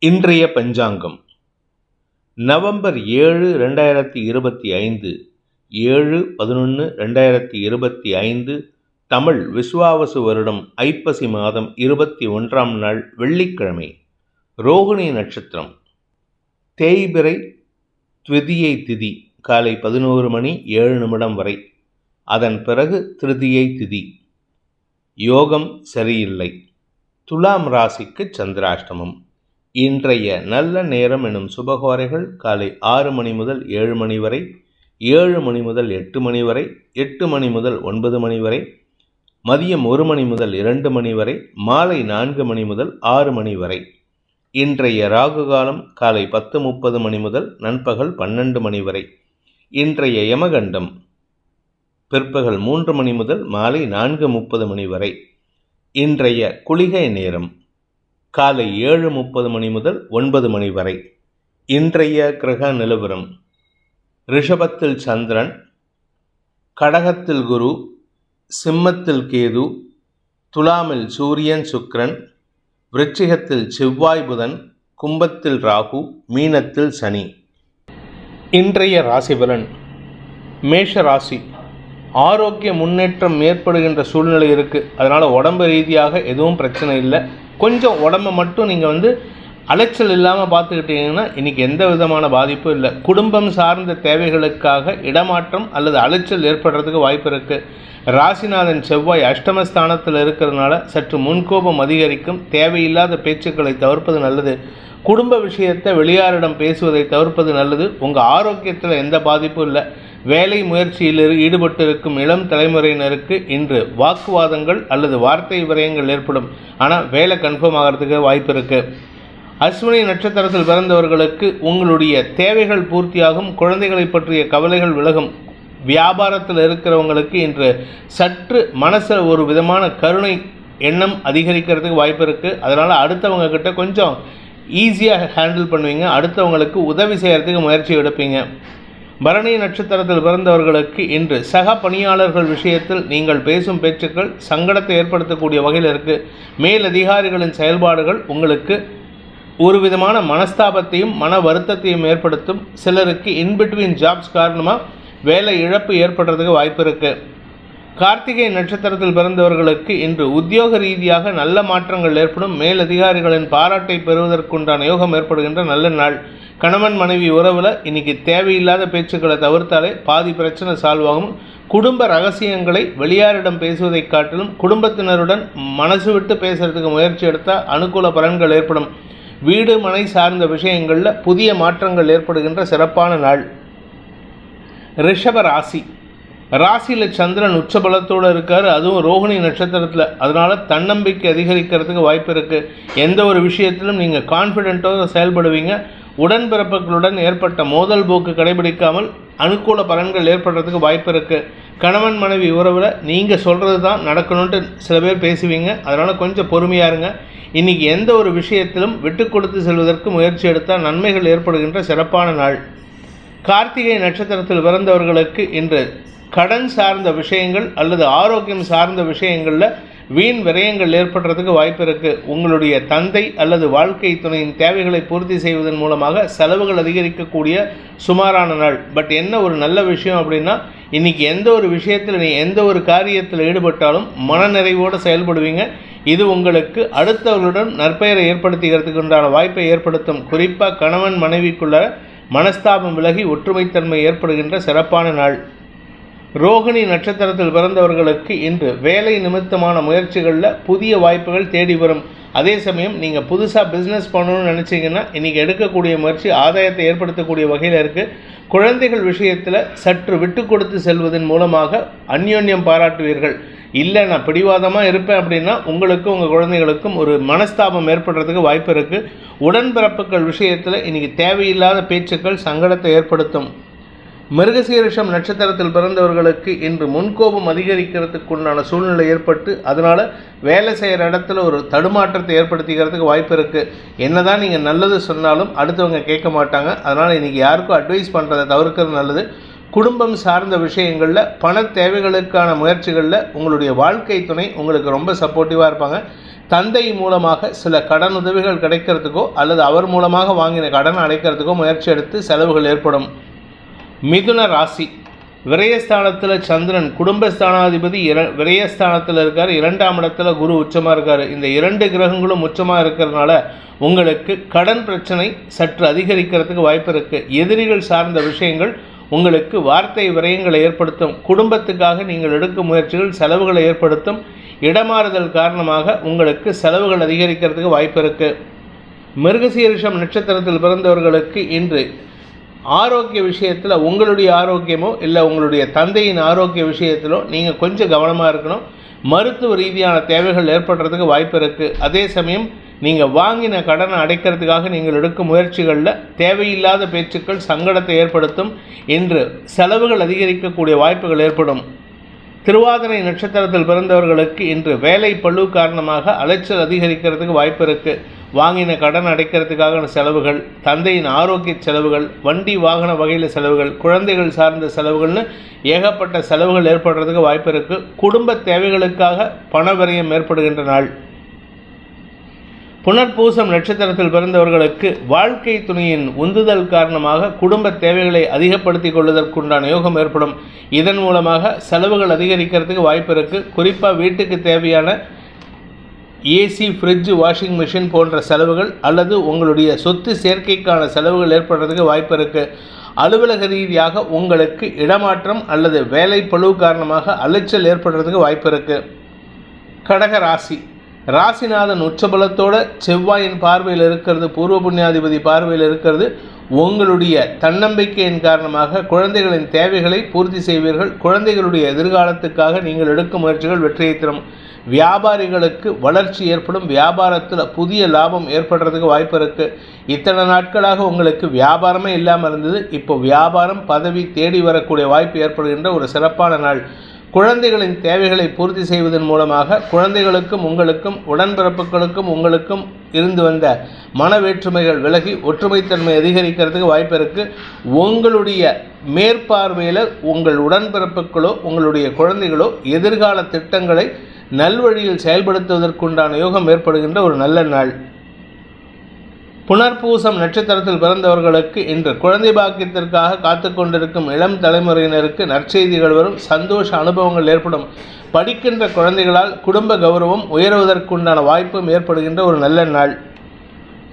இன்றைய பஞ்சாங்கம் நவம்பர் 7, 2025 7/11/2025 தமிழ் விசுவாவசு வருடம் ஐப்பசி மாதம் 21ஆம் நாள் வெள்ளிக்கிழமை. ரோகிணி நட்சத்திரம். தேய்பிறை த்விதியை திதி காலை 11:07 வரை. அதன் பிறகு திருதியை திதி. யோகம் சரியில்லை. துலாம் ராசிக்கு சந்திராஷ்டமம். இன்றைய நல்ல நேரம் எனும் சுபகோரைகள் காலை 6 மணி முதல் 7 மணி வரை, 7 மணி முதல் 8 மணி வரை, 8 மணி முதல் 9 மணி வரை, மதியம் 1 மணி முதல் 2 மணி வரை, மாலை 4 மணி முதல் 6 மணி வரை. இன்றைய ராகு காலம் காலை 10:30 மணி முதல் நண்பகல் 12 மணி வரை. இன்றைய யமகண்டம் பிற்பகல் 3 மணி முதல் மாலை 4:30 மணி வரை. இன்றைய குளிகை நேரம் காலை 7:30 மணி முதல் 9 மணி வரை. இன்றைய கிரக நிலவரம்: ரிஷபத்தில் சந்திரன், கடகத்தில் குரு, சிம்மத்தில் கேது, துலாமில் சூரியன் சுக்கிரன், விருச்சிகத்தில் செவ்வாய் புதன், கும்பத்தில் ராகு, மீனத்தில் சனி. இன்றைய ராசி பலன்: மேஷ ராசி. ஆரோக்கிய முன்னேற்றம் ஏற்படுகின்ற சூழ்நிலை இருக்குது. அதனால் உடம்பு ரீதியாக எதுவும் பிரச்சனை இல்லை. கொஞ்சம் உடம்பை மட்டும் நீங்கள் அலைச்சல் இல்லாமல் பார்த்துக்கிட்டீங்கன்னா இன்றைக்கி எந்த விதமான பாதிப்பும் இல்லை. குடும்பம் சார்ந்த தேவைகளுக்காக இடமாற்றம் அல்லது அலைச்சல் ஏற்படுறதுக்கு வாய்ப்பு இருக்குது. ராசிநாதன் செவ்வாய் அஷ்டமஸ்தானத்தில் இருக்கிறதுனால சற்று முன்கோபம் அதிகரிக்கும். தேவையில்லாத பேச்சுக்களை தவிர்ப்பது நல்லது. குடும்ப விஷயத்தை வெளியாரிடம் பேசுவதை தவிர்ப்பது நல்லது. உங்கள் ஆரோக்கியத்தில் எந்த பாதிப்பும் இல்லை. வேலை முயற்சியில் ஈடுபட்டு இருக்கும் இளம் தலைமுறையினருக்கு இன்று வாக்குவாதங்கள் அல்லது வார்த்தை விரயங்கள் ஏற்படும். ஆனால் வேலை கன்ஃபார்ம் ஆகிறதுக்கு வாய்ப்பு இருக்குது. அஸ்வினி நட்சத்திரத்தில் பிறந்தவர்களுக்கு உங்களுடைய தேவைகள் பூர்த்தியாகும். குழந்தைகளை பற்றிய கவலைகள் விலகும். வியாபாரத்தில் இருக்கிறவங்களுக்கு இன்று சற்று மனசில் ஒரு விதமான கருணை எண்ணம் அதிகரிக்கிறதுக்கு வாய்ப்பு இருக்குது. அதனால் அடுத்தவங்க கிட்ட கொஞ்சம் ஈஸியாக ஹேண்டில் பண்ணுவீங்க. அடுத்தவங்களுக்கு உதவி செய்கிறதுக்கு முயற்சி எடுப்பீங்க. பரணி நட்சத்திரத்தில் பிறந்தவர்களுக்கு இன்று சக பணியாளர்கள் விஷயத்தில் நீங்கள் பேசும் பேச்சுக்கள் சங்கடத்தை ஏற்படுத்தக்கூடிய வகையில் இருக்குது. மேலதிகாரிகளின் செயல்பாடுகள் உங்களுக்கு ஒரு விதமான மனஸ்தாபத்தையும் மன வருத்தத்தையும் ஏற்படுத்தும். சிலருக்கு இன்பிட்வீன் ஜாப்ஸ் காரணமாக வேலை இழப்பு ஏற்படுறதுக்கு வாய்ப்பு இருக்குது. கார்த்திகை நட்சத்திரத்தில் பிறந்தவர்களுக்கு இன்று உத்தியோக ரீதியாக நல்ல மாற்றங்கள் ஏற்படும். மேலதிகாரிகளின் பாராட்டை பெறுவதற்குண்டான யோகம் ஏற்படுகின்ற நல்ல நாள். கணவன் மனைவி உறவில் இன்றைக்கி தேவையில்லாத பேச்சுக்களை தவிர்த்தாலே பாதி பிரச்சனை சால்வ் ஆகும். குடும்ப ரகசியங்களை வெளியாரிடம் பேசுவதை காட்டிலும் குடும்பத்தினருடன் மனசு விட்டு பேசுகிறதுக்கு முயற்சி எடுத்தால் அனுகூல பலன்கள் ஏற்படும். வீடு மனை சார்ந்த விஷயங்களில் புதிய மாற்றங்கள் ஏற்படுகின்ற சிறப்பான நாள். ரிஷப ராசி. ராசியில் சந்திரன் உச்சபலத்தோடு இருக்கார். அதுவும் ரோகிணி நட்சத்திரத்தில். அதனால் தன்னம்பிக்கை அதிகரிக்கிறதுக்கு வாய்ப்பு இருக்குது. எந்த ஒரு விஷயத்திலும் நீங்கள் கான்ஃபிடென்ட்டோடு செயல்படுவீங்க. உடன்பிறப்புகளுடன் ஏற்பட்ட மோதல் போக்கு கடைபிடிக்காமல் அனுகூல பலன்கள் ஏற்படுறதுக்கு வாய்ப்பு இருக்குது. கணவன் மனைவி உறவில் நீங்கள் சொல்கிறது தான் நடக்கணுன்ட்டு சில பேர் பேசுவீங்க. அதனால் கொஞ்சம் பொறுமையாக இருங்க. இன்றைக்கி எந்த ஒரு விஷயத்திலும் விட்டு கொடுத்து செல்வதற்கு முயற்சி எடுத்தால் நன்மைகள் ஏற்படுகின்ற சிறப்பான நாள். கார்த்திகை நட்சத்திரத்தில் பிறந்தவர்களுக்கு இன்று கடன் சார்ந்த விஷயங்கள் அல்லது ஆரோக்கியம் சார்ந்த விஷயங்களில் வீண் விரயங்கள் ஏற்படுறதுக்கு வாய்ப்பு இருக்குது. உங்களுடைய தந்தை அல்லது வாழ்க்கை துணையின் தேவைகளை பூர்த்தி செய்வதன் மூலமாக செலவுகள் அதிகரிக்கக்கூடிய சுமாரான நாள். பட் என்ன ஒரு நல்ல விஷயம் அப்படின்னா இன்றைக்கி எந்த ஒரு விஷயத்தில் எந்த ஒரு காரியத்தில் ஈடுபட்டாலும் மனநிறைவோடு செயல்படுவீங்க. இது உங்களுக்கு அடுத்தவர்களுடன் நற்பெயரை ஏற்படுத்திக்கிறதுக்கு உண்டான வாய்ப்பை ஏற்படுத்தும். குறிப்பாக கணவன் மனைவிக்குள்ள மனஸ்தாபம் விலகி ஒற்றுமைத்தன்மை ஏற்படுகின்ற சிறப்பான நாள். ரோகிணி நட்சத்திரத்தில் பிறந்தவர்களுக்கு இன்று வேலை நிமித்தமான முயற்சிகளில் புதிய வாய்ப்புகள் தேடி வரும். அதே சமயம் நீங்கள் புதுசாக பிஸ்னஸ் பண்ணணும்னு நினச்சிங்கன்னா இன்றைக்கி எடுக்கக்கூடிய முயற்சி ஆதாயத்தை ஏற்படுத்தக்கூடிய வகையில் இருக்குது. குழந்தைகள் விஷயத்தில் சற்று விட்டு கொடுத்து செல்வதன் மூலமாக அந்யோன்யம் பாராட்டுவீர்கள். இல்லை நான் பிடிவாதமாக இருப்பேன் அப்படின்னா உங்களுக்கும் உங்கள் குழந்தைகளுக்கும் ஒரு மனஸ்தாபம் ஏற்படுறதுக்கு வாய்ப்பு இருக்குது. உடன்பிறப்புகள் விஷயத்தில் இன்றைக்கி தேவையில்லாத பேச்சுக்கள் சங்கடத்தை ஏற்படுத்தும். மிருகசீரிஷம் நட்சத்திரத்தில் பிறந்தவர்களுக்கு இன்று முன்கோபம் அதிகரிக்கிறதுக்குண்டான சூழ்நிலை ஏற்பட்டு அதனால் வேலை செய்கிற இடத்துல ஒரு தடுமாற்றத்தை ஏற்படுத்திக்கிறதுக்கு வாய்ப்பு இருக்குது. என்ன தான் நீங்கள் நல்லது சொன்னாலும் அடுத்தவங்க கேட்க மாட்டாங்க. அதனால் இன்றைக்கி யாருக்கும் அட்வைஸ் பண்ணுறதை தவிர்க்கிறது நல்லது. குடும்பம் சார்ந்த விஷயங்களில் பண தேவைகளுக்கான முயற்சிகளில் உங்களுடைய வாழ்க்கை துணை உங்களுக்கு ரொம்ப சப்போர்ட்டிவாக இருப்பாங்க. தந்தை மூலமாக சில கடன் உதவிகள் கிடைக்கிறதுக்கோ அல்லது அவர் மூலமாக வாங்கின கடன் அடைக்கிறதுக்கோ முயற்சி எடுத்து செலவுகள் ஏற்படும். மிதுன ராசி. விரயஸ்தானத்தில் சந்திரன் குடும்பஸ்தானாதிபதி விரயஸ்தானத்தில் இருக்கார். 2ஆம் இடத்துல குரு உச்சமாக இருக்கார். இந்த 2 கிரகங்களும் உச்சமாக இருக்கிறதுனால உங்களுக்கு கடன் பிரச்சனை சற்று அதிகரிக்கிறதுக்கு வாய்ப்பு இருக்குது. எதிரிகள் சார்ந்த விஷயங்கள் உங்களுக்கு வார்த்தை விரயங்களை ஏற்படுத்தும். குடும்பத்துக்காக நீங்கள் எடுக்கும் முயற்சிகள் செலவுகளை ஏற்படுத்தும். இடமாறுதல் காரணமாக உங்களுக்கு செலவுகள் அதிகரிக்கிறதுக்கு வாய்ப்பு இருக்குது. மிருகசீரிஷம் நட்சத்திரத்தில் பிறந்தவர்களுக்கு இன்று ஆரோக்கிய விஷயத்தில் உங்களுடைய ஆரோக்கியமோ இல்லை உங்களுடைய தந்தையின் ஆரோக்கிய விஷயத்திலோ நீங்கள் கொஞ்சம் கவனமாக இருக்கணும். மருத்துவ ரீதியான தேவைகள் ஏற்படுறதுக்கு வாய்ப்பு இருக்குது. அதே சமயம் நீங்கள் வாங்கின கடனை அடைக்கிறதுக்காக நீங்கள் எடுக்கும் முயற்சிகளில் தேவையில்லாத பேச்சுக்கள் சங்கடத்தை ஏற்படுத்தும். இன்று செலவுகள் அதிகரிக்கக்கூடிய வாய்ப்புகள் ஏற்படும். திருவாதிரை நட்சத்திரத்தில் பிறந்தவர்களுக்கு இன்று வேலை பளு காரணமாக அலைச்சல் அதிகரிக்கிறதுக்கு வாய்ப்பு இருக்குது. வாங்கின கடன் அடைக்கிறதுக்கான செலவுகள், தந்தையின் ஆரோக்கிய செலவுகள், வண்டி வாகன வகையில் செலவுகள், குழந்தைகள் சார்ந்த செலவுகள்னு ஏகப்பட்ட செலவுகள் ஏற்படுறதுக்கு வாய்ப்பு இருக்குது. குடும்ப தேவைகளுக்காக பண விரயம் ஏற்படுகின்ற நாள். புனர்பூசம் நட்சத்திரத்தில் பிறந்தவர்களுக்கு வாழ்க்கை துணையின் உந்துதல் காரணமாக குடும்ப தேவைகளை அதிகப்படுத்தி கொள்வதற்குண்டான யோகம் ஏற்படும். இதன் மூலமாக செலவுகள் அதிகரிக்கிறதுக்கு வாய்ப்பு இருக்குது. குறிப்பாக வீட்டுக்கு தேவையான ஏசி, ஃப்ரிட்ஜ், வாஷிங் மிஷின் போன்ற செலவுகள் அல்லது உங்களுடைய சொத்து சேர்க்கைக்கான செலவுகள் ஏற்படுறதுக்கு வாய்ப்பு இருக்குது. அலுவலக ரீதியாக உங்களுக்கு இடமாற்றம் அல்லது வேலை பளு காரணமாக அலைச்சல் ஏற்படுறதுக்கு வாய்ப்பு இருக்குது. கடக ராசி. ராசிநாதன் உச்சபலத்தோட செவ்வாயின் பார்வையில் இருக்கிறது, பூர்வ புண்ணியாதிபதி பார்வையில் இருக்கிறது. உங்களுடைய தன்னம்பிக்கையின் காரணமாக குழந்தைகளின் தேவைகளை பூர்த்தி செய்வீர்கள். குழந்தைகளுடைய எதிர்காலத்துக்காக நீங்கள் எடுக்கும் முயற்சிகள் வெற்றியை தரும். வியாபாரிகளுக்கு வளர்ச்சி ஏற்படும். வியாபாரத்தில் புதிய லாபம் ஏற்படுறதுக்கு வாய்ப்பு இருக்குது. இத்தனை நாட்களாக உங்களுக்கு வியாபாரமே இல்லாமல் இருந்தது. இப்போ வியாபாரம், பதவி தேடி வரக்கூடிய வாய்ப்பு ஏற்படுகின்ற ஒரு சிறப்பான நாள். குழந்தைகளின் தேவைகளை பூர்த்தி செய்வதன் மூலமாக குழந்தைகளுக்கும் உங்களுக்கும் உடன்பிறப்புகளுக்கும் உங்களுக்கும் இருந்து வந்த மன வேற்றுமைகள் விலகி ஒற்றுமைத்தன்மை அதிகரிக்கிறதுக்கு வாய்ப்பு இருக்குது. உங்களுடைய மேற்பார்வையில் உங்கள் உடன்பிறப்புகளோ உங்களுடைய குழந்தைகளோ எதிர்கால திட்டங்களை நல்வழியில் செயல்படுத்துவதற்குண்டான யோகம் ஏற்படுகின்ற ஒரு நல்ல நாள். புனர்பூசம் நட்சத்திரத்தில் பிறந்தவர்களுக்கு இன்று குழந்தை பாக்கியத்திற்காக காத்து கொண்டிருக்கும் இளம் தலைமுறையினருக்கு நற்செய்திகள் வரும். சந்தோஷ அனுபவங்கள் ஏற்படும். படிக்கின்ற குழந்தைகளால் குடும்ப கௌரவம் உயர்வதற்குண்டான வாய்ப்பும் ஏற்படுகின்ற ஒரு நல்ல நாள்.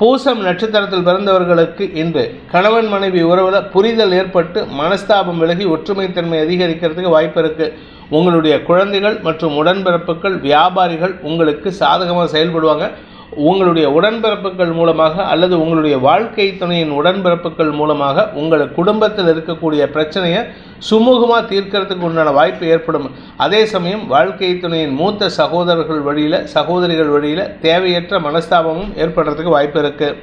பூசம் நட்சத்திரத்தில் பிறந்தவர்களுக்கு இன்று கணவன் மனைவி உறவில் புரிதல் ஏற்பட்டு மனஸ்தாபம் விலகி ஒற்றுமைத்தன்மை அதிகரிக்கிறதுக்கு வாய்ப்பு இருக்குது. உங்களுடைய குழந்தைகள் மற்றும் உடன்பிறப்புகள், வியாபாரிகள் உங்களுக்கு சாதகமாக செயல்படுவாங்க. உங்களுடைய உடன்பிறப்புகள் மூலமாக அல்லது உங்களுடைய வாழ்க்கை துணையின் உடன்பிறப்புகள் மூலமாக உங்கள் குடும்பத்தில் இருக்கக்கூடிய பிரச்சனையை சுமூகமாக தீர்க்கறதுக்கு உண்டான வாய்ப்பு ஏற்படும். அதே சமயம் வாழ்க்கை துணையின் மூத்த சகோதரிகள் வழியில் தேவையற்ற மனஸ்தாபமும் ஏற்படுறதுக்கு வாய்ப்பு இருக்குது.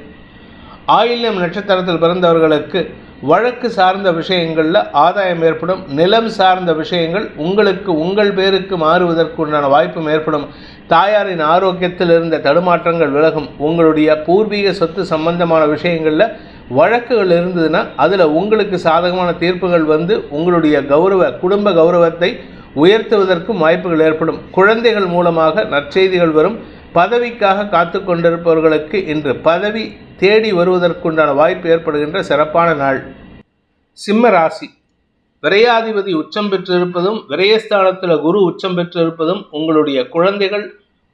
ஆயில்யம் நட்சத்திரத்தில் பிறந்தவர்களுக்கு வழக்கு சார்ந்த விஷயங்களில் ஆதாயம் ஏற்படும். நிலம் சார்ந்த விஷயங்கள் உங்களுக்கு உங்கள் பேருக்கு மாறுவதற்குண்டான வாய்ப்பும் ஏற்படும். தாயாரின் ஆரோக்கியத்தில் இருந்த தடுமாற்றங்கள் விலகும். உங்களுடைய பூர்வீக சொத்து சம்பந்தமான விஷயங்களில் வழக்குகள் இருந்ததுன்னா அதில் உங்களுக்கு சாதகமான தீர்ப்புகள் வந்து உங்களுடைய குடும்ப கௌரவத்தை உயர்த்துவதற்கும் வாய்ப்புகள் ஏற்படும். குழந்தைகள் மூலமாக நற்செய்திகள் வரும். பதவிக்காக காத்து கொண்டிருப்பவர்களுக்கு இன்று பதவி தேடி வருவதற்குண்டான வாய்ப்பு ஏற்படுகின்ற சிறப்பான நாள். சிம்ம ராசி. விரையாதிபதி உச்சம் பெற்றிருப்பதும் விரயஸ்தானத்தில் குரு உச்சம் பெற்றிருப்பதும் உங்களுடைய குழந்தைகள்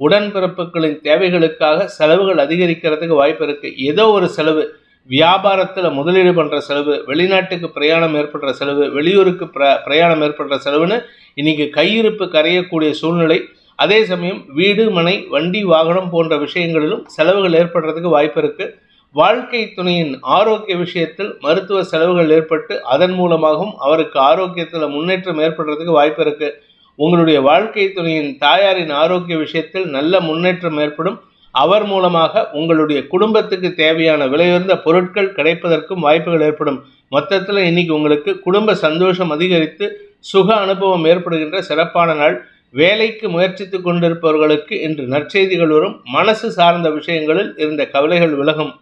உடன்பிறப்புகளின் தேவைகளுக்காக செலவுகள் அதிகரிக்கிறதுக்கு வாய்ப்பு இருக்குது. ஏதோ ஒரு செலவு, வியாபாரத்தில் முதலீடு பண்ணுற செலவு, வெளிநாட்டுக்கு பிரயாணம் ஏற்படுற செலவு, வெளியூருக்கு பிரயாணம் ஏற்படுற செலவுன்னு இன்றைக்கி கையிருப்பு கரையக்கூடிய சூழ்நிலை. அதே சமயம் வீடு, மனை, வண்டி, வாகனம் போன்ற விஷயங்களிலும் செலவுகள் ஏற்படுறதுக்கு வாய்ப்பு இருக்குது. வாழ்க்கை துணையின் ஆரோக்கிய விஷயத்தில் மருத்துவ செலவுகள் ஏற்பட்டு அதன் மூலமாகவும் அவருக்கு ஆரோக்கியத்தில் முன்னேற்றம் ஏற்படுறதுக்கு வாய்ப்பு இருக்குது. உங்களுடைய வாழ்க்கை துணையின் தாயாரின் ஆரோக்கிய விஷயத்தில் நல்ல முன்னேற்றம் ஏற்படும். அவர் மூலமாக உங்களுடைய குடும்பத்துக்கு தேவையான விலையுயர்ந்த பொருட்கள் கிடைப்பதற்கும் வாய்ப்புகள் ஏற்படும். மொத்தத்தில் இன்னைக்கு உங்களுக்கு குடும்ப சந்தோஷம் அதிகரித்து சுக அனுபவம் ஏற்படுகின்ற சிறப்பான நாள். வேலைக்கு முயற்சித்து கொண்டிருப்பவர்களுக்கு இன்று நற்செய்திகள் வரும். மனசு சார்ந்த விஷயங்களில் இருந்த கவலைகள் விலகும்.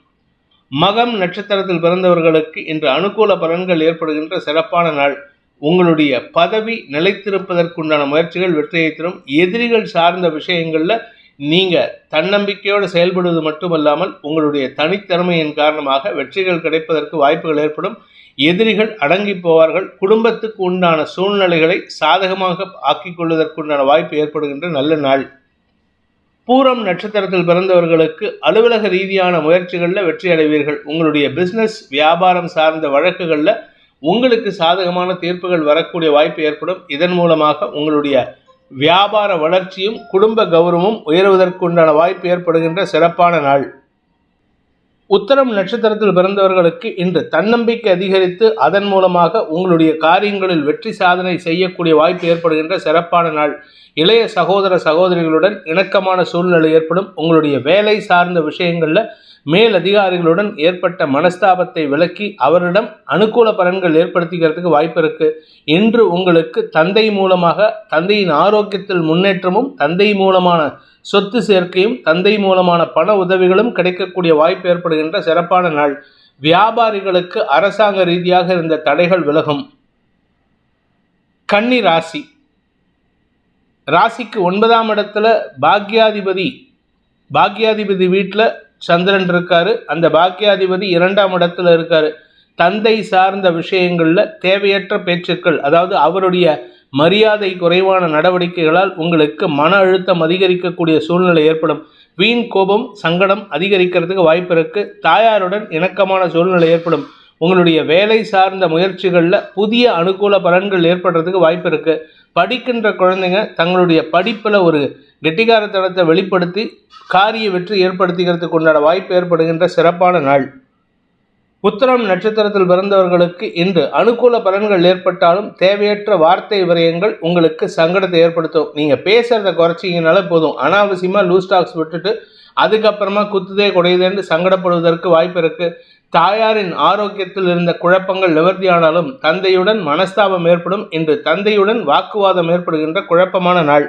மகம் நட்சத்திரத்தில் பிறந்தவர்களுக்கு இன்று அனுகூல பலன்கள் ஏற்படுகின்ற சிறப்பான நாள். உங்களுடைய பதவி நிலைத்திருப்பதற்குண்டான முயற்சிகள் வெற்றியை தரும். எதிரிகள் சார்ந்த விஷயங்களில் நீங்கள் தன்னம்பிக்கையோடு செயல்படுவது மட்டுமல்லாமல் உங்களுடைய தனித்திறமையின் காரணமாக வெற்றிகள் கிடைப்பதற்கு வாய்ப்புகள் ஏற்படும். எதிரிகள் அடங்கி போவார்கள். குடும்பத்துக்கு உண்டான சூழ்நிலைகளை சாதகமாக ஆக்கிக் கொள்வதற்குண்டான வாய்ப்பு ஏற்படுகின்ற நல்ல நாள். பூரம் நட்சத்திரத்தில் பிறந்தவர்களுக்கு அலுவலக ரீதியான முயற்சிகளில் வெற்றி அடைவீர்கள். உங்களுடைய பிஸ்னஸ் வியாபாரம் சார்ந்த வழக்குகளில் உங்களுக்கு சாதகமான தீர்ப்புகள் வரக்கூடிய வாய்ப்பு ஏற்படும். இதன் மூலமாக உங்களுடைய வியாபார வளர்ச்சியும் குடும்ப கௌரவமும் உயர்வதற்குண்டான வாய்ப்பு ஏற்படுகின்ற சிறப்பான நாள். உத்தரம் நட்சத்திரத்தில் பிறந்தவர்களுக்கு இன்று தன்னம்பிக்கை அதிகரித்து அதன் மூலமாக உங்களுடைய காரியங்களில் வெற்றி சாதனை செய்யக்கூடிய வாய்ப்பு ஏற்படுகின்ற சிறப்பான நாள். இளைய சகோதர சகோதரிகளுடன் இணக்கமான சூழ்நிலை ஏற்படும். உங்களுடைய வேலை சார்ந்த விஷயங்களில் மேலதிகாரிகளுடன் ஏற்பட்ட மனஸ்தாபத்தை விலக்கி அவரிடம் அனுகூல பலன்கள் ஏற்படுத்திக்கிறதுக்கு வாய்ப்பு இருக்கு. இன்று உங்களுக்கு தந்தை மூலமாக தந்தையின் ஆரோக்கியத்தில் முன்னேற்றமும் தந்தை மூலமான சொத்து சேர்க்கையும் தந்தை மூலமான பண உதவிகளும் கிடைக்கக்கூடிய வாய்ப்பு ஏற்படுகின்ற சிறப்பான நாள். வியாபாரிகளுக்கு அரசாங்க ரீதியாக இருந்த தடைகள் விலகும். கன்னி ராசிக்கு 9ஆம் இடத்துல பாக்யாதிபதி வீட்டில் சந்திரன் இருக்காரு. அந்த பாக்யாதிபதி 2ஆம் இடத்துல இருக்காரு. தந்தை சார்ந்த விஷயங்களில் தேவையற்ற பேச்சுக்கள், அதாவது அவருடைய மரியாதை குறைவான நடவடிக்கைகளால் உங்களுக்கு மன அழுத்தம் அதிகரிக்கக்கூடிய சூழ்நிலை ஏற்படும். வீண் கோபம் சங்கடம் அதிகரிக்கிறதுக்கு வாய்ப்பு இருக்கு. தாயாருடன் இணக்கமான சூழ்நிலை ஏற்படும். உங்களுடைய வேலை சார்ந்த முயற்சிகளில் புதிய அனுகூல பலன்கள் ஏற்படுறதுக்கு வாய்ப்பு இருக்கு. படிக்கின்ற குழந்தைங்க தங்களுடைய படிப்பில் ஒரு கெட்டிகாரத்தனத்தை வெளிப்படுத்தி காரிய வெற்றி ஏற்படுத்திக்கிறதுக்கு உண்டான வாய்ப்பு ஏற்படுகின்ற சிறப்பான நாள். உத்திரம் நட்சத்திரத்தில் பிறந்தவர்களுக்கு இன்று அனுகூல பலன்கள் ஏற்பட்டாலும் தேவையற்ற வார்த்தை விரயங்கள் உங்களுக்கு சங்கடத்தை ஏற்படுத்தும். நீங்கள் பேசுகிறத குறைச்சிங்கனால போதும். அனாவசியமாக லூஸ் டாக்ஸ் விட்டுட்டு அதுக்கப்புறமா குத்துதே குறையுதேன்னு சங்கடப்படுவதற்கு வாய்ப்பு இருக்கு. தாயாரின் ஆரோக்கியத்தில் இருந்த குழப்பங்கள் நிவர்த்தியானாலும் தந்தையுடன் மனஸ்தாபம் ஏற்படும். இன்று தந்தையுடன் வாக்குவாதம் ஏற்படுகின்ற குழப்பமான நாள்.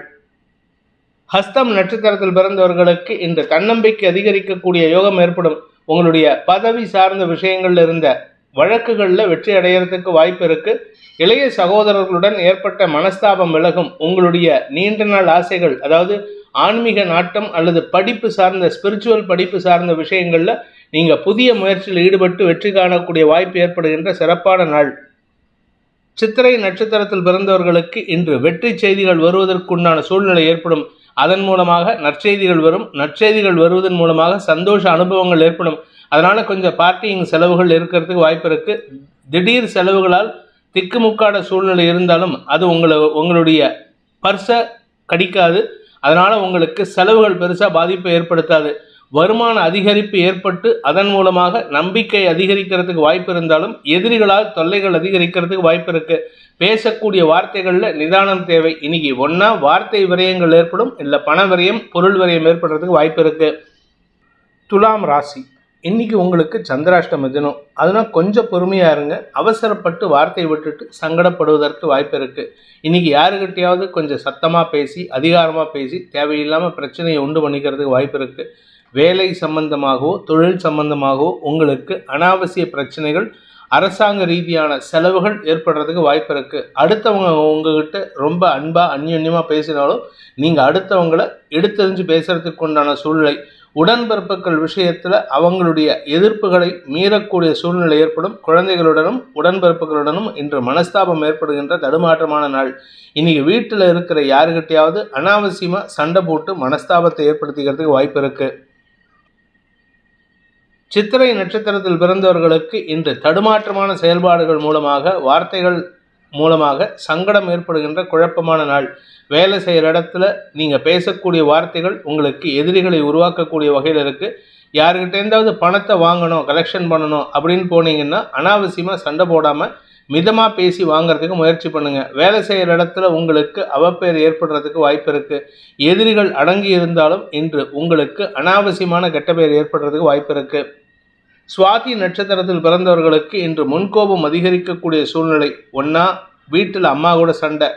ஹஸ்தம் நட்சத்திரத்தில் பிறந்தவர்களுக்கு இன்று தன்னம்பிக்கை அதிகரிக்கக்கூடிய யோகம் ஏற்படும். உங்களுடைய பதவி சார்ந்த விஷயங்கள்ல இருந்த வழக்குகளில் வெற்றி அடைகிறதுக்கு வாய்ப்பு இருக்கு. இளைய சகோதரர்களுடன் ஏற்பட்ட மனஸ்தாபம் விலகும். உங்களுடைய நீண்ட நாள் ஆசைகள், அதாவது ஆன்மீக நாட்டம் அல்லது படிப்பு சார்ந்த ஸ்பிரிச்சுவல் படிப்பு சார்ந்த விஷயங்களில் நீங்கள் புதிய முயற்சியில் ஈடுபட்டு வெற்றி காணக்கூடிய வாய்ப்பு ஏற்படுகின்ற சிறப்பான நாள். சித்திரை நட்சத்திரத்தில் பிறந்தவர்களுக்கு இன்று வெற்றி செய்திகள் வருவதற்குண்டான சூழ்நிலை ஏற்படும். அதன் மூலமாக நற்செய்திகள் வரும். நற்செய்திகள் வருவதன் மூலமாக சந்தோஷ அனுபவங்கள் ஏற்படும். அதனால் கொஞ்சம் பார்ட்டிங் செலவுகள் இருக்கிறதுக்கு வாய்ப்பு இருக்குது. திடீர் செலவுகளால் திக்குமுக்காட சூழ்நிலை இருந்தாலும் அது உங்களுடைய பர்ஸை கடிக்காது. அதனால் உங்களுக்கு செலவுகள் பெருசாக பாதிப்பை ஏற்படுத்தாது. வருமான அதிகரிப்பு ஏற்பட்டு அதன் மூலமாக நம்பிக்கை அதிகரிக்கிறதுக்கு வாய்ப்பு இருந்தாலும் எதிரிகளால் தொல்லைகள் அதிகரிக்கிறதுக்கு வாய்ப்பு இருக்கு. பேசக்கூடிய வார்த்தைகளில் நிதானம் தேவை. இன்னைக்கு ஒன்றா வார்த்தை விரயங்கள் ஏற்படும், இல்லை பண விரயம் பொருள் விரயம் ஏற்படுறதுக்கு வாய்ப்பு இருக்கு. துலாம் ராசி, இன்னைக்கு உங்களுக்கு சந்திராஷ்டம தினம். அதனால் கொஞ்சம் பொறுமையாக இருங்க. அவசரப்பட்டு வார்த்தை விட்டுட்டு சங்கடப்படுவதற்கு வாய்ப்பு இருக்குது. இன்றைக்கி யாருக்கிட்டையாவது கொஞ்சம் சத்தமாக பேசி அதிகாரமாக பேசி தேவையில்லாமல் பிரச்சனையை உண்டு பண்ணிக்கிறதுக்கு வாய்ப்பு இருக்குது. வேலை சம்பந்தமாகவோ தொழில் சம்பந்தமாகவோ உங்களுக்கு அனாவசிய பிரச்சனைகள், அரசாங்க ரீதியான செலவுகள் ஏற்படுறதுக்கு வாய்ப்பு இருக்குது. அடுத்தவங்க உங்ககிட்ட ரொம்ப அன்பாக அந்யோன்யமாக பேசினாலும் நீங்கள் அடுத்தவங்களை எடுத்தெறிஞ்சு பேசுகிறதுக்கு உண்டான சூழ்நிலை. உடன்பிறப்புகள் விஷயத்தில் அவங்களுடைய எதிர்ப்புகளை மீறக்கூடிய சூழ்நிலை ஏற்படும். குழந்தைகளுடனும் உடன்பிறப்புகளுடனும் இன்று மனஸ்தாபம் ஏற்படுகின்ற தடுமாற்றமான நாள். இன்னைக்கு வீட்டில் இருக்கிற யாருக்கிட்டையாவது அனாவசியமாக சண்டை போட்டு மனஸ்தாபத்தை ஏற்படுத்திக்கிறதுக்கு வாய்ப்பு இருக்குது. சித்திரை நட்சத்திரத்தில் பிறந்தவர்களுக்கு இன்று தடுமாற்றமான செயல்பாடுகள் மூலமாக வார்த்தைகள் மூலமாக சங்கடம் ஏற்படுகின்ற குழப்பமான நாள். வேலை செய்கிற இடத்துல நீங்கள் பேசக்கூடிய வார்த்தைகள் உங்களுக்கு எதிரிகளை உருவாக்கக்கூடிய வகையில் இருக்குது. யாருக்கிட்டேருந்தாவது பணத்தை வாங்கணும், கலெக்ஷன் பண்ணணும் அப்படின்னு போனீங்கன்னா அனாவசியமாக சண்டை போடாமல் மிதமாக பேசி வாங்கிறதுக்கு முயற்சி பண்ணுங்கள். வேலை செய்கிற இடத்துல உங்களுக்கு அவப்பெயர் ஏற்படுறதுக்கு வாய்ப்பு இருக்குது. எதிரிகள் அடங்கி இருந்தாலும் இன்று உங்களுக்கு அனாவசியமான கெட்ட பெயர் ஏற்படுறதுக்கு வாய்ப்பு இருக்குது. சுவாதி நட்சத்திரத்தில் பிறந்தவர்களுக்கு இன்று முன்கோபம் அதிகரிக்கக்கூடிய சூழ்நிலை. ஒன்றா வீட்டில் அம்மா கூட சண்டை,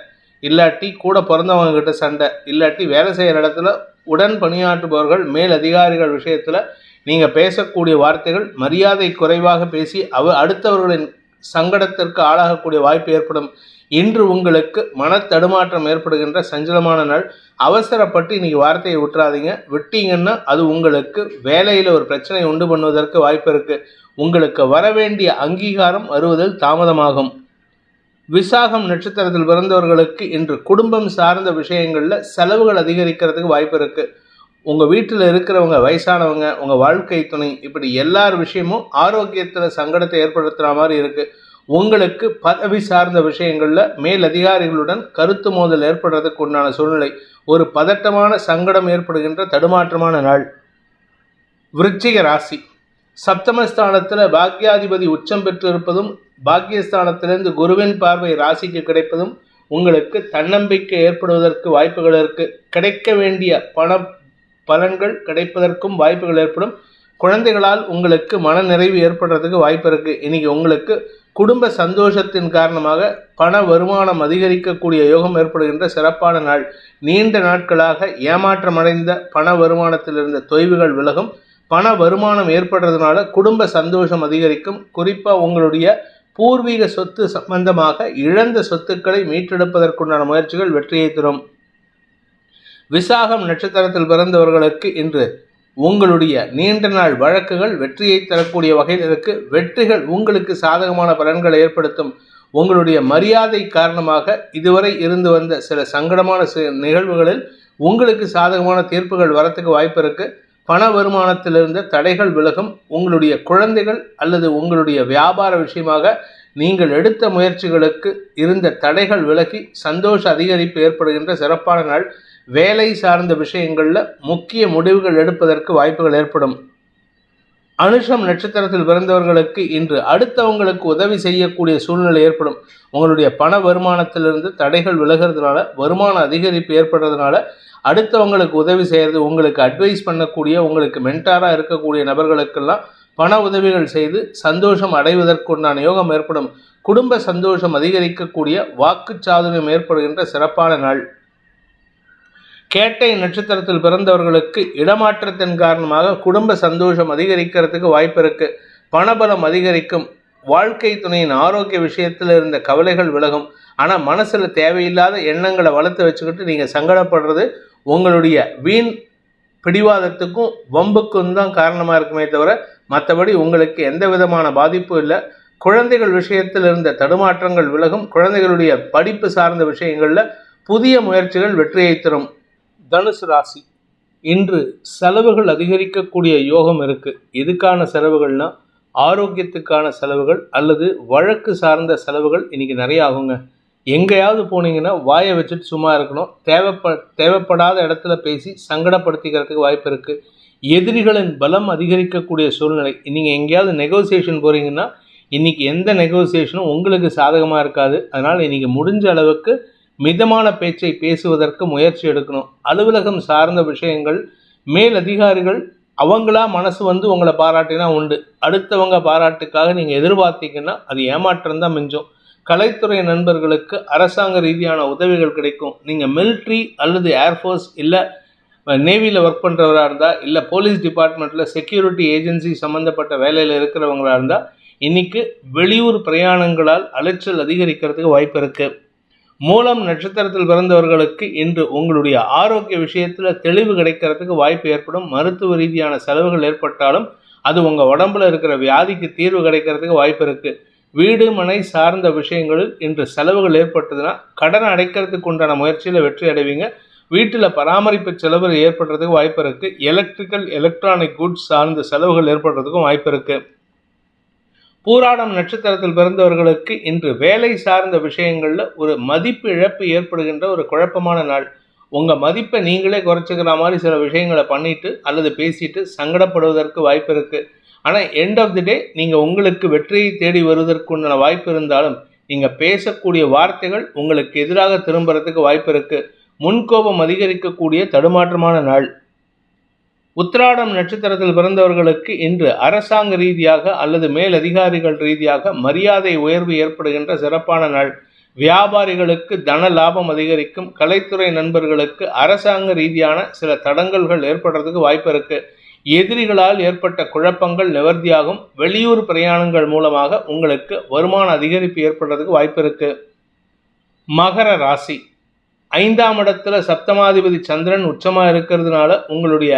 இல்லாட்டி கூட பிறந்தவங்க கிட்ட சண்டை, இல்லாட்டி வேலை செய்கிற இடத்துல உடன் பணியாற்றுபவர்கள் மேல் அதிகாரிகள் விஷயத்தில் நீங்கள் பேசக்கூடிய வார்த்தைகள் மரியாதை குறைவாக பேசி அடுத்தவர்களின் சங்கடத்திற்கு ஆளாகக்கூடிய வாய்ப்பு ஏற்படும். இன்று உங்களுக்கு மன தடுமாற்றம் ஏற்படுகின்ற சஞ்சலமான நாள். அவசரப்பட்டு இன்னைக்கு வார்த்தையை விட்டுறாதீங்க. விட்டீங்கன்னா அது உங்களுக்கு வேலையில் ஒரு பிரச்சனை உண்டு பண்ணுவதற்கு வாய்ப்பு இருக்கு. உங்களுக்கு வரவேண்டிய அங்கீகாரம் வருவதில் தாமதமாகும். விசாகம் நட்சத்திரத்தில் பிறந்தவர்களுக்கு இன்று குடும்பம் சார்ந்த விஷயங்களில் செலவுகள் அதிகரிக்கிறதுக்கு வாய்ப்பு இருக்கு. உங்கள் வீட்டில் இருக்கிறவங்க, வயசானவங்க, உங்கள் வாழ்க்கை துணை, இப்படி எல்லார் விஷயமும் ஆரோக்கியத்தில் சங்கடத்தை ஏற்படுத்துகிற மாதிரி இருக்குது. உங்களுக்கு பதவி சார்ந்த விஷயங்களில் மேலதிகாரிகளுடன் கருத்து மோதல் ஏற்படுறதுக்கு உண்டான சூழ்நிலை. ஒரு பதட்டமான சங்கடம் ஏற்படுகின்ற தடுமாற்றமான நாள். விருச்சிக ராசி. சப்தமஸ்தானத்தில் பாக்யாதிபதி உச்சம் பெற்றிருப்பதும் பாக்கியஸ்தானத்திலிருந்து குருவின் பார்வை ராசிக்கு கிடைப்பதும் உங்களுக்கு தன்னம்பிக்கை ஏற்படுவதற்கு வாய்ப்புகள் இருக்குது. கிடைக்க வேண்டிய பண பலன்கள் கிடைப்பதற்கும் வாய்ப்புகள் ஏற்படும். குழந்தைகளால் உங்களுக்கு மன நிறைவு ஏற்படுறதுக்கு வாய்ப்பு இருக்குது. இன்னைக்கு உங்களுக்கு குடும்ப சந்தோஷத்தின் காரணமாக பண வருமானம் அதிகரிக்கக்கூடிய யோகம் ஏற்படுகின்ற சிறப்பான நாள். நீண்ட நாட்களாக ஏமாற்றமடைந்த பண வருமானத்தில் இருந்த தொய்வுகள் விலகும். பண வருமானம் ஏற்படுறதுனால குடும்ப சந்தோஷம் அதிகரிக்கும். குறிப்பாக உங்களுடைய பூர்வீக சொத்து சம்பந்தமாக இழந்த சொத்துக்களை மீட்டெடுப்பதற்குண்டான முயற்சிகள் வெற்றியை தரும். விசாகம் நட்சத்திரத்தில் பிறந்தவர்களுக்கு இன்று உங்களுடைய நீண்ட நாள் வழக்குகள் வெற்றியை தரக்கூடிய வகையில் இருக்கு. வெற்றிகள் உங்களுக்கு சாதகமான பலன்களை ஏற்படுத்தும். உங்களுடைய மரியாதை காரணமாக இதுவரை இருந்து வந்த சில சங்கடமான நிகழ்வுகளில் உங்களுக்கு சாதகமான தீர்ப்புகள் வரத்துக்கு வாய்ப்பு இருக்கு. பண வருமானத்திலிருந்த தடைகள் விலகும். உங்களுடைய குழந்தைகள் அல்லது உங்களுடைய வியாபார விஷயமாக நீங்கள் எடுத்த முயற்சிகளுக்கு இருந்த தடைகள் விலகி சந்தோஷ அதிகரிப்பு ஏற்படுகின்ற சிறப்பான நாள். வேலை சார்ந்த விஷயங்களில் முக்கிய முடிவுகள் எடுப்பதற்கு வாய்ப்புகள் ஏற்படும். அனுஷம் நட்சத்திரத்தில் பிறந்தவர்களுக்கு இன்று அடுத்தவங்களுக்கு உதவி செய்யக்கூடிய சூழ்நிலை ஏற்படும். உங்களுடைய பண வருமானத்திலிருந்து தடைகள் விலகிறதுனால, வருமான அதிகரிப்பு ஏற்படுறதுனால அடுத்தவங்களுக்கு உதவி செய்கிறது, உங்களுக்கு அட்வைஸ் பண்ணக்கூடிய, உங்களுக்கு மென்டாராக இருக்கக்கூடிய நபர்களுக்கெல்லாம் பண உதவிகள் செய்து சந்தோஷம் அடைவதற்குண்டான யோகம் ஏற்படும். குடும்ப சந்தோஷம் அதிகரிக்கக்கூடிய வாக்கு சாதுரியம் ஏற்படுகின்ற சிறப்பான நாள். கேட்டை நட்சத்திரத்தில் பிறந்தவர்களுக்கு இடமாற்றத்தின் காரணமாக குடும்ப சந்தோஷம் அதிகரிக்கிறதுக்கு வாய்ப்பு இருக்கு. பணபலம் அதிகரிக்கும். வாழ்க்கை துணையின் ஆரோக்கிய விஷயத்தில் இருந்த கவலைகள் விலகும். ஆனால் மனசில் தேவையில்லாத எண்ணங்களை வளர்த்து வச்சுக்கிட்டு நீங்கள் சங்கடப்படுறது உங்களுடைய வீண் பிடிவாதத்துக்கும் வம்புக்கும் தான் காரணமாக இருக்குமே தவிர மற்றபடி உங்களுக்கு எந்த விதமான பாதிப்பும் இல்லை. குழந்தைகள் விஷயத்தில் இருந்த தடுமாற்றங்கள் விலகும். குழந்தைகளுடைய படிப்பு சார்ந்த விஷயங்களில் புதிய முயற்சிகள் வெற்றியை தரும். தனுசு ராசி. இன்று செலவுகள் அதிகரிக்கக்கூடிய யோகம் இருக்குது. எதுக்கான செலவுகள்னால் ஆரோக்கியத்துக்கான செலவுகள் அல்லது வழக்கு சார்ந்த செலவுகள் இன்றைக்கி நிறைய ஆகுங்க. எங்கேயாவது போனீங்கன்னா வாயை வச்சுட்டு சும்மா இருக்கணும். தேவைப்படாத இடத்துல பேசி சங்கடப்படுத்திக்கிறதுக்கு வாய்ப்பு இருக்குது. எதிரிகளின் பலம் அதிகரிக்கக்கூடிய சூழ்நிலை. நீங்கள் எங்கேயாவது நெகோசியேஷன் போகிறீங்கன்னா இன்றைக்கி எந்த நெகோசியேஷனும் உங்களுக்கு சாதகமாக இருக்காது. அதனால் இன்றைக்கி முடிஞ்ச அளவுக்கு மிதமான பேச்சை பேசுவதற்கு முயற்சி எடுக்கணும். அலுவலகம் சார்ந்த விஷயங்கள் மேல் அதிகாரிகள் அவங்களா மனசு வந்து உங்களை பாராட்டினா உண்டு. அடுத்தவங்க பாராட்டுக்காக நீங்கள் எதிர்பார்த்தீங்கன்னா அது ஏமாற்றம் தான் மிஞ்சும். கலைத்துறை நண்பர்களுக்கு அரசாங்க ரீதியான உதவிகள் கிடைக்கும். நீங்கள் மிலிட்ரி அல்லது ஏர்ஃபோர்ஸ் இல்லை நேவியில் ஒர்க் பண்ணுறவராக இருந்தால், இல்லை போலீஸ் டிபார்ட்மெண்ட்டில் செக்யூரிட்டி ஏஜென்சி சம்மந்தப்பட்ட வேலையில் இருக்கிறவங்களாக இருந்தால் இன்றைக்கி வெளியூர் பிரயாணங்களால் அலைச்சல் அதிகரிக்கிறதுக்கு வாய்ப்பு இருக்குது. மூலம் நட்சத்திரத்தில் பிறந்தவர்களுக்கு இன்று உங்களுடைய ஆரோக்கிய விஷயத்தில் தெளிவு கிடைக்கிறதுக்கு வாய்ப்பு ஏற்படும். மருத்துவ ரீதியான செலவுகள் ஏற்பட்டாலும் அது உங்கள் உடம்புல இருக்கிற வியாதிக்கு தீர்வு கிடைக்கிறதுக்கு வாய்ப்பு இருக்குது. வீடு மனை சார்ந்த விஷயங்களில் இன்று செலவுகள் ஏற்பட்டதுன்னா கடனை அடைக்கிறதுக்கு உண்டான முயற்சியில் வெற்றி அடைவீங்க. வீட்டில் பராமரிப்பு செலவு ஏற்படுறதுக்கு வாய்ப்பு இருக்குது. எலக்ட்ரிக்கல் எலக்ட்ரானிக் குட்ஸ் சார்ந்த செலவுகள் ஏற்படுறதுக்கும் வாய்ப்பு இருக்குது. பூராடம் நட்சத்திரத்தில் பிறந்தவர்களுக்கு இன்று வேலை சார்ந்த விஷயங்களில் ஒரு மதிப்பு இழப்பு ஏற்படுகின்ற ஒரு குழப்பமான நாள். உங்கள் மதிப்பை நீங்களே குறைச்சிக்கிற மாதிரி சில விஷயங்களை பண்ணிட்டு அல்லது பேசிட்டு சங்கடப்படுவதற்கு வாய்ப்பு இருக்குது. ஆனால் எண்ட் ஆஃப் தி டே நீங்கள் உங்களுக்கு வெற்றியை தேடி வருவதற்குண்டான வாய்ப்பு இருந்தாலும் நீங்கள் பேசக்கூடிய வார்த்தைகள் உங்களுக்கு எதிராக திரும்புறதுக்கு வாய்ப்பு இருக்குது. முன்கோபம் அதிகரிக்கக்கூடிய தடுமாற்றமான நாள். உத்திராடம் நட்சத்திரத்தில் பிறந்தவர்களுக்கு இன்று அரசாங்க ரீதியாக அல்லது மேலதிகாரிகள் ரீதியாக மரியாதை உயர்வு ஏற்படுகின்ற சிறப்பான நாள். வியாபாரிகளுக்கு தன லாபம் அதிகரிக்கும். கலைத்துறை நண்பர்களுக்கு அரசாங்க ரீதியான சில தடங்கல்கள் ஏற்படுறதுக்கு வாய்ப்பு இருக்குது. எதிரிகளால் ஏற்பட்ட குழப்பங்கள் நிவர்த்தியாகும். வெளியூர் பிரயாணங்கள் மூலமாக உங்களுக்கு வருமான அதிகரிப்பு ஏற்படுறதுக்கு வாய்ப்பு இருக்கு. மகர ராசி, 5ஆம் இடத்துல சப்தமாதிபதி சந்திரன் உச்சமாக இருக்கிறதுனால உங்களுடைய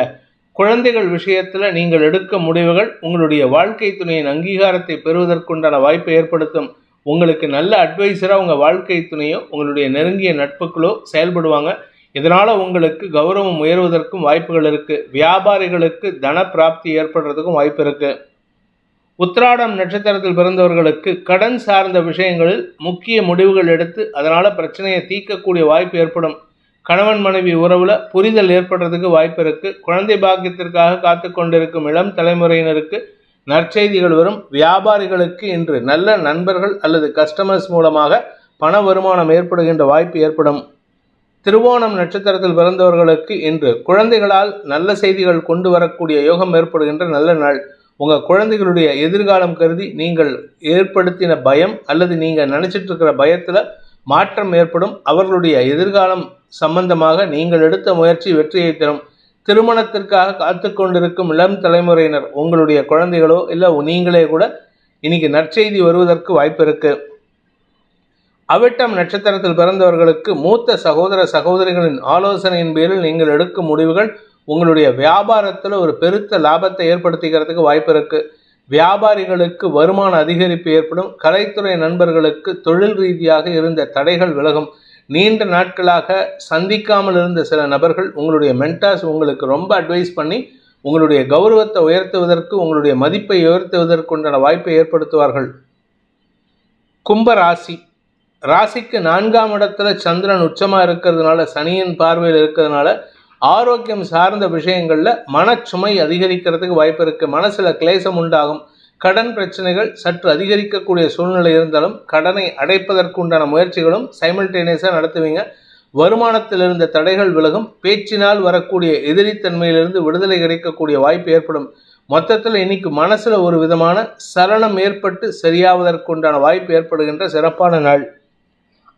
குழந்தைகள் விஷயத்தில் நீங்கள் எடுக்க முடிவுகள் உங்களுடைய வாழ்க்கை துணையின் அங்கீகாரத்தை பெறுவதற்குண்டான வாய்ப்பை ஏற்படுத்தும். உங்களுக்கு நல்ல அட்வைசராக உங்கள் வாழ்க்கை துணையோ உங்களுடைய நெருங்கிய நட்புகளோ செயல்படுவாங்க. இதனால் உங்களுக்கு கௌரவம் உயர்வதற்கும் வாய்ப்புகள் இருக்குது. வியாபாரிகளுக்கு தன பிராப்தி ஏற்படுறதுக்கும் வாய்ப்பு இருக்குது. உத்திராடம் நட்சத்திரத்தில் பிறந்தவர்களுக்கு கடன் சார்ந்த விஷயங்களில் முக்கிய முடிவுகள் எடுத்து அதனால் பிரச்சனையை தீர்க்கக்கூடிய வாய்ப்பு ஏற்படும். கணவன் மனைவி உறவில் புரிதல் ஏற்படுறதுக்கு வாய்ப்பு இருக்குது. குழந்தை பாக்கியத்திற்காக காத்து கொண்டிருக்கும் இளம் தலைமுறையினருக்கு நற்செய்திகள் வரும். வியாபாரிகளுக்கு இன்று நல்ல நண்பர்கள் அல்லது கஸ்டமர்ஸ் மூலமாக பண வருமானம் ஏற்படுகின்ற வாய்ப்பு ஏற்படும். திருவோணம் நட்சத்திரத்தில் பிறந்தவர்களுக்கு இன்று குழந்தைகளால் நல்ல செய்திகள் கொண்டு வரக்கூடிய யோகம் ஏற்படுகின்ற நல்ல நாள். உங்கள் குழந்தைகளுடைய எதிர்காலம் கருதி நீங்கள் ஏற்படுத்தின பயம் அல்லது நீங்கள் நினச்சிட்டு இருக்கிற பயத்தில் மாற்றம் ஏற்படும். அவர்களுடைய எதிர்காலம் சம்பந்தமாக நீங்கள் எடுத்த முயற்சி வெற்றியை தரும். திருமணத்திற்காக காத்து கொண்டிருக்கும் இளம் தலைமுறையினர் உங்களுடைய குழந்தைகளோ இல்லை நீங்களே கூட இன்னைக்கு நற்செய்தி வருவதற்கு வாய்ப்பு இருக்கு. அவிட்டம் நட்சத்திரத்தில் பிறந்தவர்களுக்கு மூத்த சகோதர சகோதரிகளின் ஆலோசனையின் பேரில் நீங்கள் எடுக்கும் முடிவுகள் உங்களுடைய வியாபாரத்தில் ஒரு பெருத்த லாபத்தை ஏற்படுத்திக்கிறதுக்கு வாய்ப்பு இருக்கு. வியாபாரிகளுக்கு வருமான அதிகரிப்பு ஏற்படும். கலைத்துறை நண்பர்களுக்கு தொழில் ரீதியாக இருந்த தடைகள் விலகும். நீண்ட நாட்களாக சந்திக்காமல் இருந்த சில நபர்கள் உங்களுடைய மென்டார்ஸ் உங்களுக்கு ரொம்ப அட்வைஸ் பண்ணி உங்களுடைய கௌரவத்தை உயர்த்துவதற்கு உங்களுடைய மதிப்பை உயர்த்துவதற்குண்டான வாய்ப்பை ஏற்படுத்துவார்கள். கும்ப ராசி, ராசிக்கு 4ஆம் இடத்துல சந்திரன் உச்சமாக இருக்கிறதுனால சனியின் பார்வையில் இருக்கிறதுனால ஆரோக்கியம் சார்ந்த விஷயங்களில் மனச்சுமை அதிகரிக்கிறதுக்கு வாய்ப்பு இருக்குது. மனசில் கிளேசம் உண்டாகும். கடன் பிரச்சனைகள் சற்று அதிகரிக்கக்கூடிய சூழ்நிலை இருந்தாலும் கடனை அடைப்பதற்குண்டான முயற்சிகளும் சைமல்டேனியஸாக நடத்துவீங்க. வருமானத்தில் இருந்த தடைகள் விலகும். பேச்சினால் வரக்கூடிய எதிரித்தன்மையிலிருந்து விடுதலை கிடைக்கக்கூடிய வாய்ப்பு ஏற்படும். மொத்தத்தில் இன்னைக்கு மனசில் ஒரு விதமான சலனம் ஏற்பட்டு சரியாவதற்குண்டான வாய்ப்பு ஏற்படுகின்ற சிறப்பான நாள்.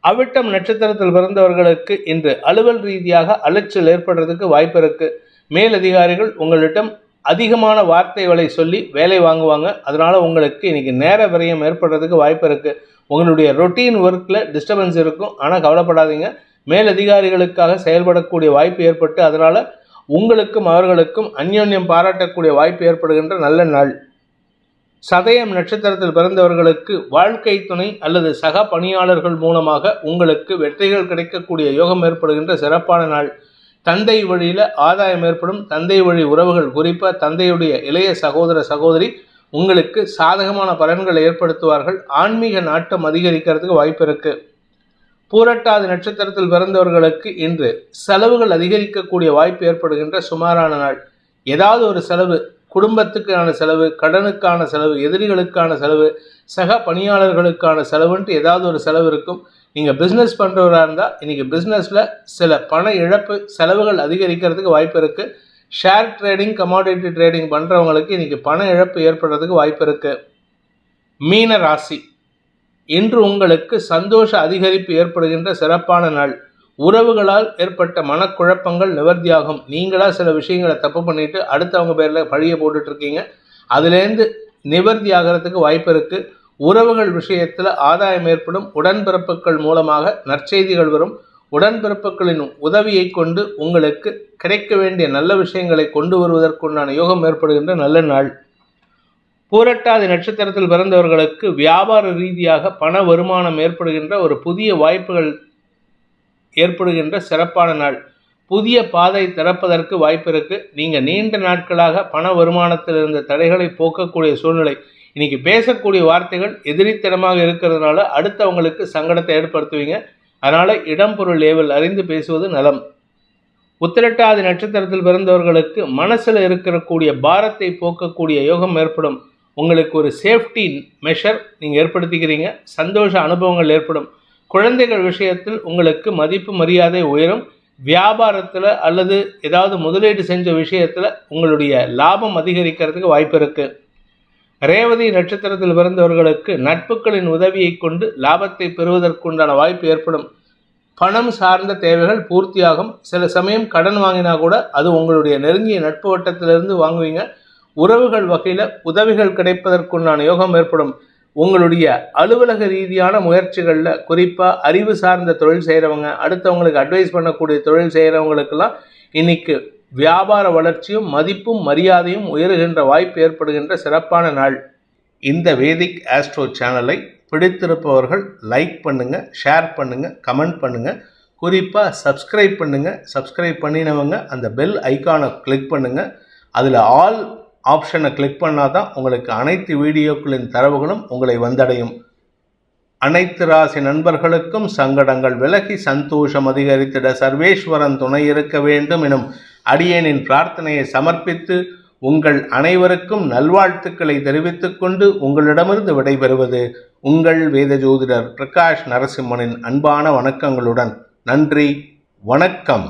அவிட்டம் நட்சத்திரத்தில் பிறந்தவர்களுக்கு இன்று அலுவல் ரீதியாக அலைச்சல் ஏற்படுறதுக்கு வாய்ப்பு இருக்கு. மேலதிகாரிகள் உங்களிடம் அதிகமான வார்த்தைகளை சொல்லி வேலை வாங்குவாங்க. அதனால உங்களுக்கு இன்னைக்கு நேர விரயம் ஏற்படுறதுக்கு வாய்ப்பு இருக்கு. உங்களுடைய ரொட்டீன் ஒர்க்கில் டிஸ்டர்பன்ஸ் இருக்கும். ஆனால் கவலைப்படாதீங்க, மேலதிகாரிகளுக்காக செயல்படக்கூடிய வாய்ப்பு ஏற்பட்டு அதனால உங்களுக்கும் அவர்களுக்கும் அந்யோன்யம் பாராட்டக்கூடிய வாய்ப்பு ஏற்படுகின்ற நல்ல நாள். சதயம் நட்சத்திரத்தில் பிறந்தவர்களுக்கு வாழ்க்கை துணை அல்லது சக பணியாளர்கள் மூலமாக உங்களுக்கு வெற்றிகள் கிடைக்கக்கூடிய யோகம் ஏற்படுகின்ற சிறப்பான நாள். தந்தை வழியில் ஆதாயம் ஏற்படும். தந்தை வழி உறவுகள், குறிப்பாக தந்தையுடைய இளைய சகோதர சகோதரி உங்களுக்கு சாதகமான பலன்களை ஏற்படுத்துவார்கள். ஆன்மீக நாட்டம் அதிகரிக்கிறதுக்கு வாய்ப்பு இருக்கு. பூரட்டாதி நட்சத்திரத்தில் பிறந்தவர்களுக்கு இன்று செலவுகள் அதிகரிக்கக்கூடிய வாய்ப்பு ஏற்படுகின்ற சுமாரான நாள். ஏதாவது ஒரு செலவு, குடும்பத்துக்கான செலவு, கடனுக்கான செலவு, எதிரிகளுக்கான செலவு, சக பணியாளர்களுக்கான செலவுன்ட்டு ஏதாவது ஒரு செலவு இருக்கும். நீங்கள் பிஸ்னஸ் பண்ணுறவராக இருந்தால் இன்றைக்கி பிஸ்னஸில் சில பண இழப்பு செலவுகள் அதிகரிக்கிறதுக்கு வாய்ப்பு இருக்குது. ஷேர் ட்ரேடிங், கமாடிட்டி ட்ரேடிங் பண்ணுறவங்களுக்கு இன்றைக்கி பண இழப்பு ஏற்படுறதுக்கு வாய்ப்பு இருக்குது. மீன ராசி, இன்று உங்களுக்கு சந்தோஷ அதிகரிப்பு ஏற்படுகின்ற சிறப்பான நாள். உறவுகளால் ஏற்பட்ட மனக்குழப்பங்கள் நிவர்த்தியாகும். நீங்களாக சில விஷயங்களை தப்பு பண்ணிட்டு அடுத்தவங்க பேரில் பழிய போட்டுட்ருக்கீங்க. அதுலேருந்து நிவர்த்தி ஆகிறதுக்கு வாய்ப்பு இருக்குது. உறவுகள் விஷயத்தில் ஆதாயம் ஏற்படும். உடன்பிறப்புகள் மூலமாக நற்செய்திகள் வரும். உடன்பிறப்புகளின் உதவியை கொண்டு உங்களுக்கு கிடைக்க வேண்டிய நல்ல விஷயங்களை கொண்டு வருவதற்குண்டான யோகம் ஏற்படுகின்ற நல்ல நாள். பூரட்டாதி நட்சத்திரத்தில் பிறந்தவர்களுக்கு வியாபார ரீதியாக பண வருமானம் ஏற்படுகின்ற ஒரு புதிய வாய்ப்புகள் ஏற்படுகின்ற சிறப்பான நாள். புதிய பாதை திறப்பதற்கு வாய்ப்பு இருக்குது. நீங்கள் நீண்ட நாட்களாக பண வருமானத்தில் இருந்த தடைகளை போக்கக்கூடிய சூழ்நிலை. இன்னைக்கு பேசக்கூடிய வார்த்தைகள் எதிரித்தனமாக இருக்கிறதுனால அடுத்தவங்களுக்கு சங்கடத்தை ஏற்படுத்துவீங்க. அதனால் இடம் பொருள் ஏவல் அறிந்து பேசுவது நலம். உத்திரட்டாதி நட்சத்திரத்தில் பிறந்தவர்களுக்கு மனசில் இருக்கக்கூடிய பாரத்தை போக்கக்கூடிய யோகம் ஏற்படும். உங்களுக்கு ஒரு சேஃப்டி மெஷர் நீங்கள் ஏற்படுத்திக்கிறீங்க. சந்தோஷ அனுபவங்கள் ஏற்படும். குழந்தைகள் விஷயத்தில் உங்களுக்கு மதிப்பு மரியாதை உயரும். வியாபாரத்தில் அல்லது ஏதாவது முதலீடு செஞ்ச விஷயத்தில் உங்களுடைய லாபம் அதிகரிக்கிறதுக்கு வாய்ப்பு இருக்குது. ரேவதி நட்சத்திரத்தில் பிறந்தவர்களுக்கு நட்புகளின் உதவியை கொண்டு லாபத்தை பெறுவதற்குண்டான வாய்ப்பு ஏற்படும். பணம் சார்ந்த தேவைகள் பூர்த்தியாகும். சில சமயம் கடன் வாங்கினா கூட அது உங்களுடைய நெருங்கிய நட்பு வட்டத்திலிருந்து வாங்குவீங்க. உறவுகள் வகையில் உதவிகள் கிடைப்பதற்குண்டான யோகம் ஏற்படும். உங்களுடைய அலுவலக ரீதியான முயற்சிகளில் குறிப்பாக அறிவு சார்ந்த தொழில் செய்கிறவங்க, அடுத்தவங்களுக்கு அட்வைஸ் பண்ணக்கூடிய தொழில் செய்கிறவங்களுக்கெல்லாம் இன்னைக்கு வியாபார வளர்ச்சியும் மதிப்பும் மரியாதையும் உயருகின்ற வாய்ப்பு ஏற்படுகின்ற சிறப்பான நாள். இந்த வேதிக் ஆஸ்ட்ரோ சேனலை பிடித்திருப்பவர்கள் லைக் பண்ணுங்கள், ஷேர் பண்ணுங்கள், கமெண்ட் பண்ணுங்கள். குறிப்பாக சப்ஸ்கிரைப் பண்ணுங்கள். சப்ஸ்கிரைப் பண்ணினவங்க அந்த பெல் ஐக்கானை கிளிக் பண்ணுங்கள். அதில் ஆல் ஆப்ஷனை கிளிக் பண்ணால் தான் உங்களுக்கு அனைத்து வீடியோக்களின் தரவுகளும் உங்களை வந்தடையும். அனைத்து ராசி நண்பர்களுக்கும் சங்கடங்கள் விலகி சந்தோஷம் அதிகரித்திட சர்வேஸ்வரன் துணை இருக்க வேண்டும் எனும் அடியேனின் பிரார்த்தனையை சமர்ப்பித்து உங்கள் அனைவருக்கும் நல்வாழ்த்துக்களை தெரிவித்துக் கொண்டு உங்களிடமிருந்து விடைபெறுவது உங்கள் வேத ஜோதிடர் பிரகாஷ் நரசிம்மனின் அன்பான வணக்கங்களுடன். நன்றி, வணக்கம்.